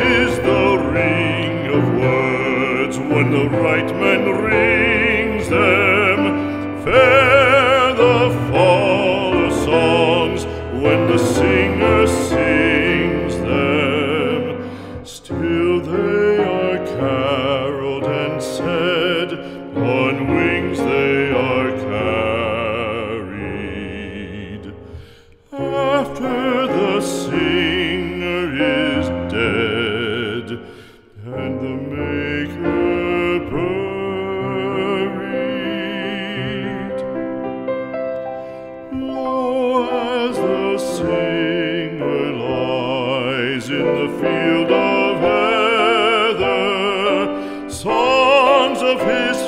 is the ring of words when the right man rings them. Fair the fall of songs when the singer sings them. Still they are caroled and said, on wings they are carried. After the singer is dead and the maker buried, lo, as the singer lies in the field of heather, songs of his